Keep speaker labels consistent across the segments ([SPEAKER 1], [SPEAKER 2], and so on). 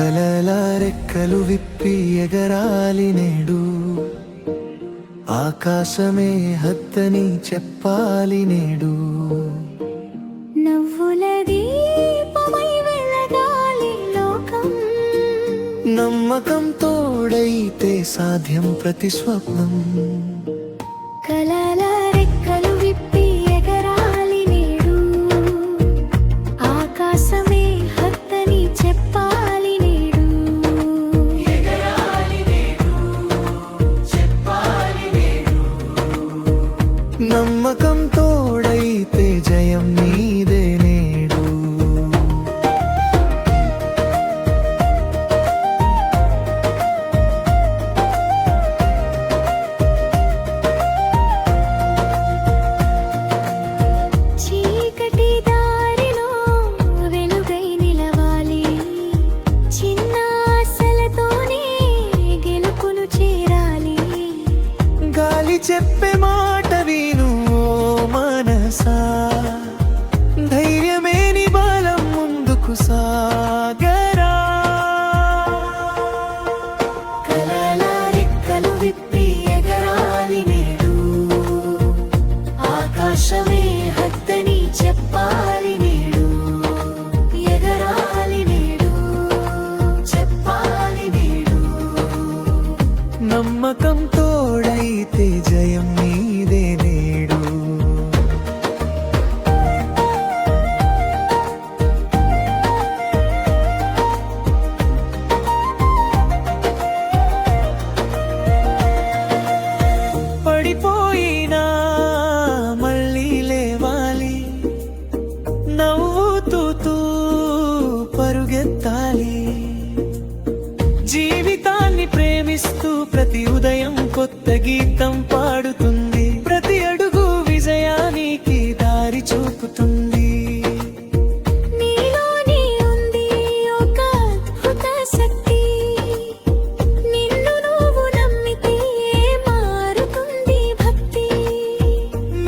[SPEAKER 1] కలల రెక్కలు విప్పి ఎగరాలి నేడు, ఆకాశమే హద్దని చెప్పాలి నేడు.
[SPEAKER 2] నవ్వుల దీపమై వెలగాలి లోకం,
[SPEAKER 1] నమ్మకం తోడైతే సాధ్యం ప్రతి స్వప్నం.
[SPEAKER 2] కలల రెక్కలు విప్పి ఎగరాలి నేడు, ఆకాశమే హద్దని చెప్పాలి నేడు.
[SPEAKER 1] ఎగరాలి నేడు, చెప్పాలి నేడు. నమ్మకం తోడైతే జయం నీదే నేడు.
[SPEAKER 2] చీకటి దారిలో వెలుగై నిలవాలి, చిన్న ఆశలతోనే గెలుపును చేరాలి.
[SPEAKER 1] గాలి చెప్పే మాట విను ఓ మనసా, ధైర్యమే నీ బలం, ముందుకు సాగరా.
[SPEAKER 2] కలల రెక్కలు విప్పి ఎగరాలి నేడు, ఆకాశమే హద్దని చెప్పాలి నేడు. ఎగరాలి నేడు, చెప్పాలి నేడు.
[SPEAKER 1] నమ్మకం తోడైతే జయం నీదే నేడు. పడిపోయినా మళ్ళీ లేవాలి, నవ్వుతూ పరుగెత్తాలి. జీవితాన్ని ప్రేమిస్తూ ప్రతి ఉదయం కొత్త గీతం పాడుతుంది, ప్రతి అడుగు విజయానికి దారి చూపుతుంది.
[SPEAKER 2] నీలోని ఉంది ఒక అద్భుత శక్తి, నిన్ను నువ్వు నమ్మితే మారుతుంది భక్తి.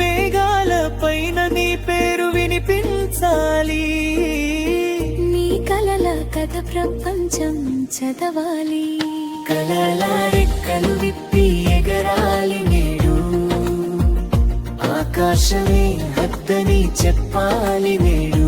[SPEAKER 1] మేఘాల పైన నీ పేరు వినిపించాలి,
[SPEAKER 2] నీ కలల కథ ప్రపంచం చదవాలి. కలల రెక్కలు విప్పి ఎగరాలి నేడు,
[SPEAKER 1] ఆకాశమే హద్దని చెప్పాలి నేడు.